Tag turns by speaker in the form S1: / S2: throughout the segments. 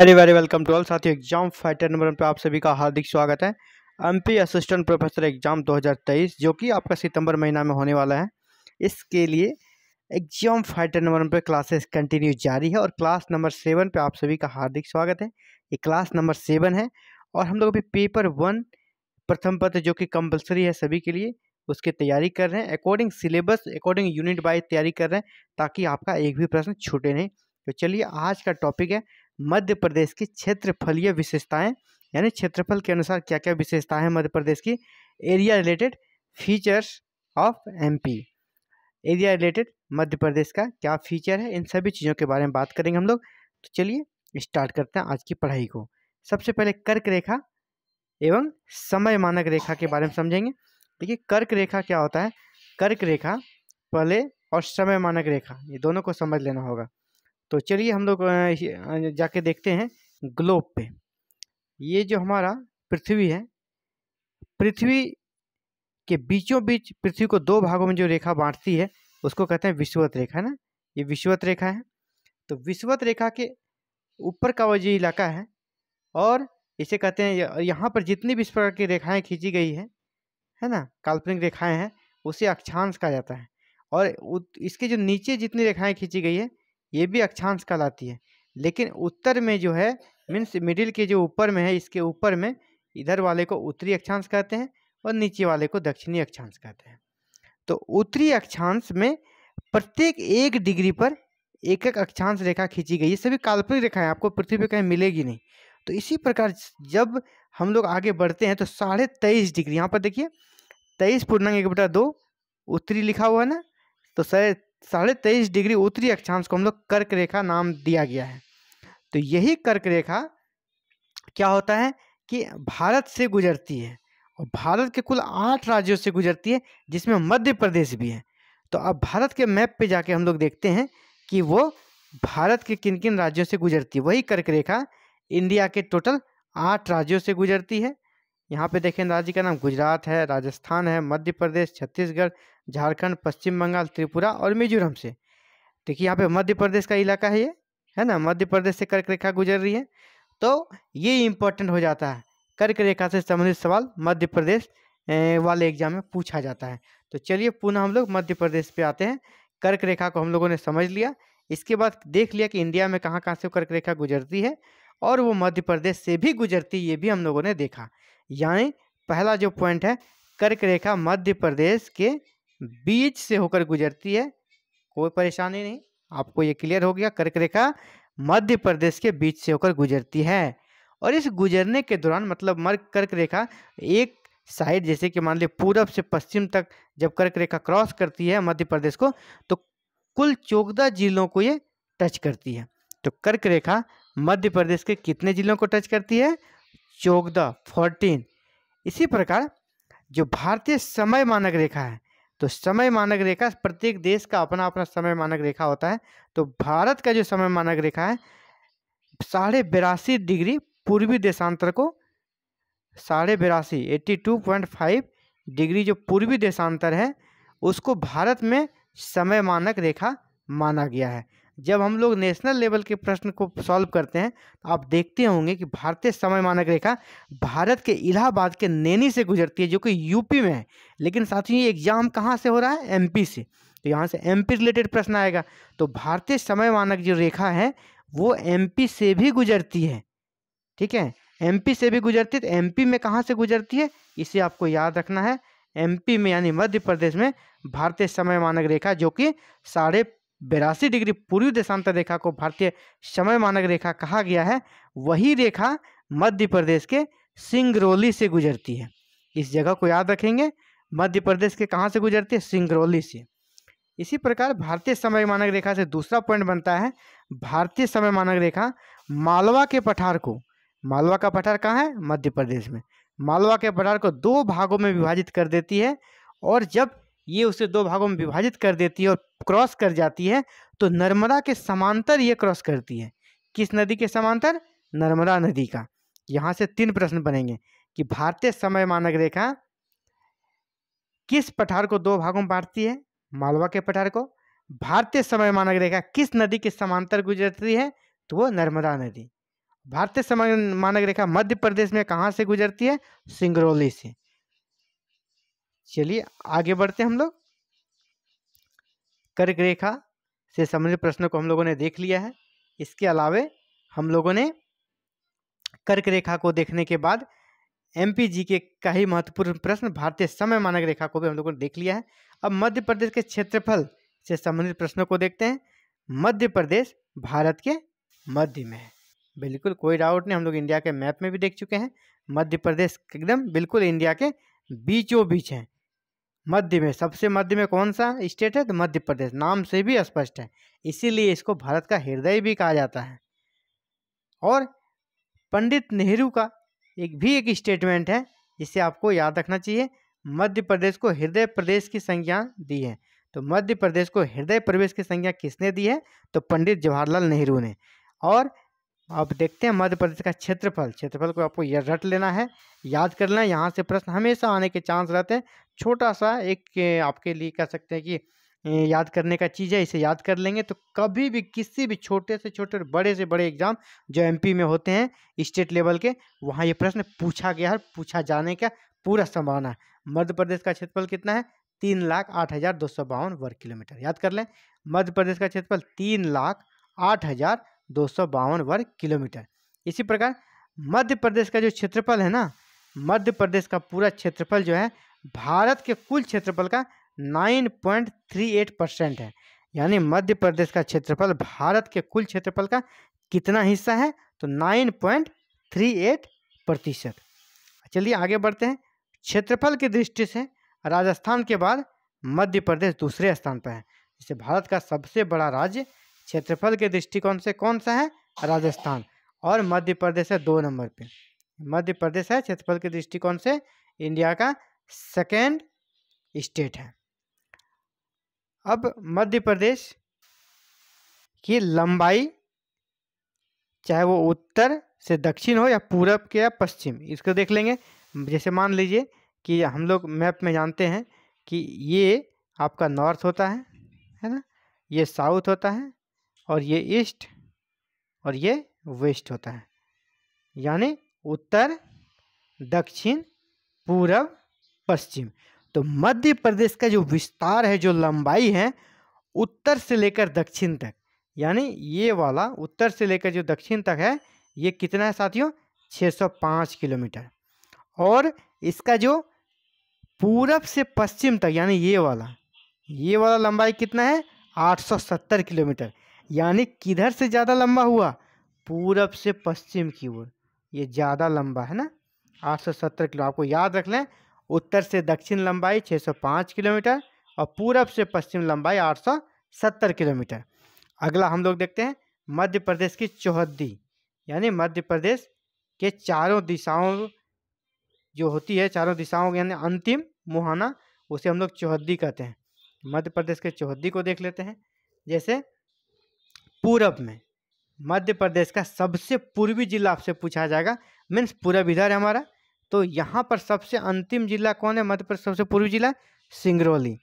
S1: Very very welcome to all साथियों। Exam fighter number 1 पे आप सभी का हार्दिक स्वागत है। एमपी असिस्टेंट प्रोफेसर एग्जाम 2023 जो कि आपका सितंबर महीना में होने वाला है। इसके लिए एग्जाम फाइटर नंबर 1 पे क्लासेस कंटिन्यू जारी है और क्लास नंबर 7 पे आप सभी का हार्दिक स्वागत है। ये क्लास नंबर 7 है और हम लोग अभी पेपर 1 प्रथम पत्र जो कि कंपलसरी है सभी के लिए, उसकी तैयारी कर रहे हैं। According syllabus, according unit wise तैयारी कर रहे हैं ताकि आपका एक भी प्रश्न छूटे नहीं। तो चलिए, आज का टॉपिक है मध्य प्रदेश की क्षेत्रफलीय विशेषताएं, यानी क्षेत्रफल के अनुसार क्या क्या विशेषताएं हैं मध्य प्रदेश की। Area related features of MP, area related Madhya Pradesh का क्या फीचर है, इन सभी चीज़ों के बारे में बात करेंगे हम लोग। तो चलिए स्टार्ट करते हैं आज की पढ़ाई को। सबसे पहले कर्क रेखा एवं समय मानक रेखा के बारे में समझेंगे। देखिए, कर्क रेखा क्या होता है। कर्क रेखा पहले और समय मानक रेखा, ये दोनों को समझ लेना होगा। तो चलिए हम लोग जाके देखते हैं ग्लोब पे। ये जो हमारा पृथ्वी है, पृथ्वी के बीचों बीच पृथ्वी को दो भागों में जो रेखा बांटती है उसको कहते हैं विषुवत रेखा, है ना। ये विषुवत रेखा है। तो विषुवत रेखा के ऊपर का वो जो इलाका है, और इसे कहते हैं, यहाँ पर जितनी भी इस प्रकार की रेखाएं खींची गई है ना, काल्पनिक रेखाएं हैं, उसे अक्षांश कहा जाता है। और इसके जो नीचे जितनी रेखाएं खींची गई है ये भी अक्षांश कहलाती है। लेकिन उत्तर में जो है, मीन्स मिडिल के जो ऊपर में है, इसके ऊपर में इधर वाले को उत्तरी अक्षांश कहते हैं और नीचे वाले को दक्षिणी अक्षांश कहते हैं। तो उत्तरी अक्षांश में प्रत्येक 1 डिग्री पर एक एक अक्षांश रेखा खींची गई। ये सभी काल्पनिक रेखाएं, आपको पृथ्वी पे कहीं मिलेगी नहीं। तो इसी प्रकार जब हम लोग आगे बढ़ते हैं तो 23.5 डिग्री, यहाँ पर देखिए 23.1/2 उत्तरी लिखा हुआ है ना, तो 23.5 डिग्री उत्तरी अक्षांश को हम लोग कर्क रेखा नाम दिया गया है। तो यही कर्क रेखा क्या होता है कि भारत से गुजरती है और भारत के कुल 8 राज्यों से गुजरती है, जिसमें मध्य प्रदेश भी है। तो अब भारत के मैप पे जाके हम लोग देखते हैं कि वो भारत के किन किन राज्यों से गुजरती है। वही कर्क रेखा इंडिया के टोटल 8 राज्यों से गुजरती है। यहाँ पे देखें, राज्य का नाम गुजरात है, राजस्थान है, मध्य प्रदेश, छत्तीसगढ़, झारखंड, पश्चिम बंगाल, त्रिपुरा और मिजोरम से। देखिए यहाँ पे मध्य प्रदेश का इलाका है, ये है ना, मध्य प्रदेश से कर्क रेखा गुजर रही है। तो ये इम्पोर्टेंट हो जाता है, कर्क रेखा से संबंधित सवाल मध्य प्रदेश वाले एग्जाम में पूछा जाता है। तो चलिए पुनः हम लोग मध्य प्रदेश पे आते हैं। कर्क रेखा को हम लोगों ने समझ लिया। इसके बाद देख लिया कि इंडिया में कहाँ कहाँ से कर्क रेखा गुजरती है और वो मध्य प्रदेश से भी गुजरती, ये भी हम लोगों ने देखा। यानी पहला जो पॉइंट है, कर्क रेखा मध्य प्रदेश के बीच से होकर गुजरती है। कोई परेशानी नहीं, आपको ये क्लियर हो गया। कर्क रेखा मध्य प्रदेश के बीच से होकर गुजरती है और इस गुजरने के दौरान, मतलब कर्क रेखा एक साइड, जैसे कि मान लीजिए पूरब से पश्चिम तक जब कर्क रेखा क्रॉस करती है मध्य प्रदेश को, तो कुल 14 जिलों को ये टच करती है। तो कर्क रेखा मध्य प्रदेश के कितने जिलों को टच करती है? 14। इसी प्रकार जो भारतीय समय मानक रेखा है, तो समय मानक रेखा, प्रत्येक देश का अपना अपना समय मानक रेखा होता है। तो भारत का जो समय मानक रेखा है 82.5 डिग्री पूर्वी देशांतर को, 82.5 डिग्री जो पूर्वी देशांतर है उसको भारत में समय मानक रेखा माना गया है। जब हम लोग नेशनल लेवल के प्रश्न को सॉल्व करते हैं तो आप देखते होंगे कि भारतीय समय मानक रेखा भारत के इलाहाबाद के नैनी से गुजरती है, जो कि यूपी में है। लेकिन साथियों, ये एग्जाम कहाँ से हो रहा है? एमपी से। तो यहाँ से एमपी रिलेटेड प्रश्न आएगा। तो भारतीय समय मानक जो रेखा है वो एमपी से भी गुजरती है, ठीक है, एमपी से भी गुजरती है। तो एमपी में कहाँ से गुजरती है, इसे आपको याद रखना है। एमपी में यानी मध्य प्रदेश में भारतीय समय मानक रेखा, जो कि 82.5 डिग्री पूर्वी देशांतर रेखा को भारतीय समय मानक रेखा कहा गया है, वही रेखा मध्य प्रदेश के सिंगरौली से गुजरती है। इस जगह को याद रखेंगे, मध्य प्रदेश के कहाँ से गुजरती है? सिंगरौली से। इसी प्रकार भारतीय समय मानक रेखा से दूसरा पॉइंट बनता है, भारतीय समय मानक रेखा मालवा के पठार को, मालवा का पठार कहाँ है? मध्य प्रदेश में। मालवा के पठार को 2 भागों में विभाजित कर देती है और जब ये उसे 2 भागों में विभाजित कर देती है और क्रॉस कर जाती है तो नर्मदा के समांतर ये क्रॉस करती है। किस नदी के समांतर? नर्मदा नदी का। यहाँ से 3 प्रश्न बनेंगे कि भारतीय समय मानक रेखा किस पठार को 2 भागों में बांटती है? मालवा के पठार को। भारतीय समय मानक रेखा किस नदी के समांतर गुजरती है? तो वो नर्मदा नदी। भारतीय समय मानक रेखा मध्य प्रदेश में कहाँ से गुजरती है? सिंगरौली से। चलिए आगे बढ़ते हैं हम लोग। कर्क रेखा से संबंधित प्रश्नों को हम लोगों ने देख लिया है। इसके अलावे हम लोगों ने कर्क रेखा को देखने के बाद एमपीजी के कई महत्वपूर्ण प्रश्न भारतीय समय मानक रेखा को भी हम लोगों ने देख लिया है। अब मध्य प्रदेश के क्षेत्रफल से संबंधित प्रश्नों को देखते हैं। मध्य प्रदेश भारत के मध्य में है, बिल्कुल कोई डाउट नहीं। हम लोग इंडिया के मैप में भी देख चुके हैं, मध्य प्रदेश एकदम बिल्कुल इंडिया के बीचों बीच है। मध्य में, सबसे मध्य में कौन सा स्टेट है? तो मध्य प्रदेश, नाम से भी स्पष्ट है, इसीलिए इसको भारत का हृदय भी कहा जाता है। और पंडित नेहरू का एक स्टेटमेंट है जिसे आपको याद रखना चाहिए। मध्य प्रदेश को हृदय प्रदेश की संज्ञा दी है। तो मध्य प्रदेश को हृदय प्रदेश की संज्ञा किसने दी है? तो पंडित जवाहरलाल नेहरू ने। और अब देखते हैं मध्य प्रदेश का क्षेत्रफल। क्षेत्रफल को आपको यह रट लेना है, याद कर लेना है। यहाँ से प्रश्न हमेशा आने के चांस रहते हैं। छोटा सा एक आपके लिए कह सकते हैं कि याद करने का चीज़ है, इसे याद कर लेंगे तो कभी भी किसी भी छोटे से छोटे बड़े से बड़े एग्जाम जो एमपी में होते हैं स्टेट लेवल के, वहाँ ये प्रश्न पूछा गया है, पूछा जाने का पूरा संभावना है। मध्य प्रदेश का क्षेत्रफल कितना है? 3,08,252 वर्ग किलोमीटर। याद कर लें, मध्य प्रदेश का क्षेत्रफल 3,08,252 वर्ग किलोमीटर। इसी प्रकार मध्य प्रदेश का जो क्षेत्रफल है ना, मध्य प्रदेश का पूरा क्षेत्रफल जो है भारत के कुल क्षेत्रफल का 9.38% है। यानी मध्य प्रदेश का क्षेत्रफल भारत के कुल क्षेत्रफल का कितना हिस्सा है? तो 9.38%। चलिए आगे बढ़ते हैं। क्षेत्रफल की दृष्टि से राजस्थान के बाद मध्य प्रदेश दूसरे स्थान पर है। जैसे भारत का सबसे बड़ा राज्य क्षेत्रफल के दृष्टिकोण से कौन सा है? राजस्थान। और मध्य प्रदेश है 2 नंबर पे। मध्य प्रदेश है क्षेत्रफल के दृष्टिकोण से इंडिया का सेकेंड स्टेट है। अब मध्य प्रदेश की लंबाई, चाहे वो उत्तर से दक्षिण हो या पूरब के या पश्चिम, इसको देख लेंगे। जैसे मान लीजिए कि हम लोग मैप में जानते हैं कि ये आपका नॉर्थ होता है ना, ये साउथ होता है, और ये ईस्ट और ये वेस्ट होता है। यानी उत्तर, दक्षिण, पूरब, पश्चिम। तो मध्य प्रदेश का जो विस्तार है, जो लंबाई है उत्तर से लेकर दक्षिण तक, यानी ये वाला उत्तर से लेकर जो दक्षिण तक है, ये कितना है साथियों? 605 किलोमीटर। और इसका जो पूरब से पश्चिम तक, यानी ये वाला लंबाई कितना है? 870 किलोमीटर। यानी किधर से ज़्यादा लंबा हुआ? पूरब से पश्चिम की ओर ये ज़्यादा लंबा है ना, 870 किलो। आपको याद रख लें, उत्तर से दक्षिण लंबाई 605 किलोमीटर और पूरब से पश्चिम लंबाई 870 किलोमीटर। अगला हम लोग देखते हैं मध्य प्रदेश की चौहद्दी, यानी मध्य प्रदेश के चारों दिशाओं जो होती है, चारों दिशाओं यानी अंतिम मुहाना, उसे हम लोग चौहद्दी कहते हैं। मध्य प्रदेश के चौहद्दी को देख लेते हैं। जैसे पूरब में मध्य प्रदेश का सबसे पूर्वी जिला आपसे पूछा जाएगा, मीन्स पूरब इधर है हमारा, तो यहाँ पर सबसे अंतिम जिला कौन है? मध्य प्रदेश सबसे पूर्वी जिला सिंगरौली।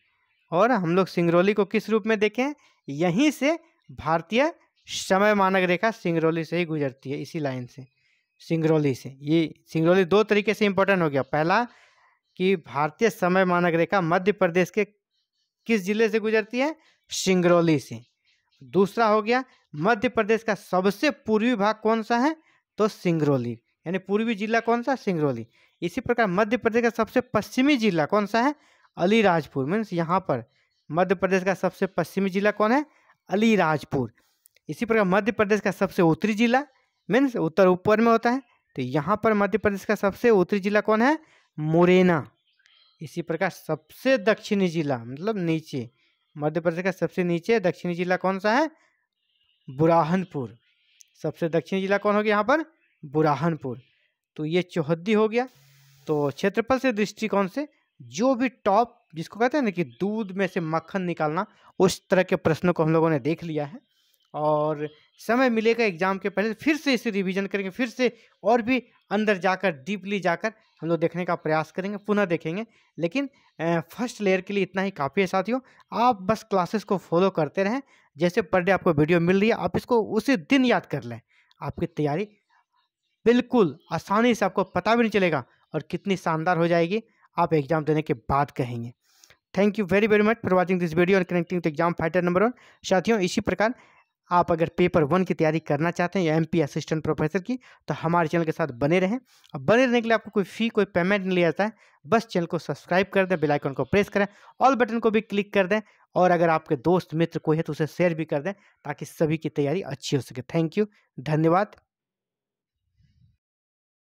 S1: और हम लोग सिंगरौली को किस रूप में देखें? यहीं से भारतीय समय मानक रेखा सिंगरौली से ही गुजरती है, इसी लाइन से, सिंगरौली से। ये सिंगरौली 2 तरीके से इंपॉर्टेंट हो गया। पहला कि भारतीय समय मानक रेखा मध्य प्रदेश के किस जिले से गुजरती है? सिंगरौली से। दूसरा हो गया मध्य प्रदेश का सबसे पूर्वी भाग कौन सा है? तो सिंगरौली, यानी पूर्वी जिला कौन सा? सिंगरौली। इसी प्रकार मध्य प्रदेश का सबसे पश्चिमी जिला कौन सा है? अलीराजपुर। मीन्स यहाँ पर मध्य प्रदेश का सबसे पश्चिमी जिला कौन है? अलीराजपुर। इसी प्रकार मध्य प्रदेश का सबसे उत्तरी जिला, मीन्स उत्तर ऊपर में होता है, तो यहाँ पर मध्य प्रदेश का सबसे उत्तरी जिला कौन है? मुरैना। इसी प्रकार सबसे दक्षिणी जिला, मतलब नीचे, मध्य प्रदेश का सबसे नीचे दक्षिणी जिला कौन सा है? बुरहानपुर। सबसे दक्षिणी जिला कौन हो गया यहाँ पर? बुरहानपुर। तो ये चौहद्दी हो गया। तो क्षेत्रफल से दृष्टिकोण से जो भी टॉप, जिसको कहते हैं ना कि दूध में से मक्खन निकालना, उस तरह के प्रश्नों को हम लोगों ने देख लिया है। और समय मिलेगा एग्जाम के पहले फिर से इसे रिवीजन करेंगे, फिर से और भी अंदर जाकर डीपली जाकर हम लोग देखने का प्रयास करेंगे, पुनः देखेंगे। लेकिन फर्स्ट लेयर के लिए इतना ही काफ़ी है साथियों। आप बस क्लासेस को फॉलो करते रहें, जैसे पर डे आपको वीडियो मिल रही है आप इसको उसी दिन याद कर लें, आपकी तैयारी बिल्कुल आसानी से आपको पता भी नहीं चलेगा और कितनी शानदार हो जाएगी, आप एग्जाम देने के बाद कहेंगे। Thank you very very much for watching this video और connecting to exam fighter number 1। साथियों, इसी प्रकार आप अगर पेपर 1 की तैयारी करना चाहते हैं या एमपी असिस्टेंट प्रोफेसर की, तो हमारे चैनल के साथ बने रहें। और बने रहने के लिए आपको कोई फ़ी, कोई पेमेंट नहीं लिया जाता है। बस चैनल को सब्सक्राइब कर दें, बेल आइकन को प्रेस करें, ऑल बटन को भी क्लिक कर दें, और अगर आपके दोस्त मित्र कोई है तो उसे शेयर भी कर दें, ताकि सभी की तैयारी अच्छी हो सके। थैंक यू, धन्यवाद।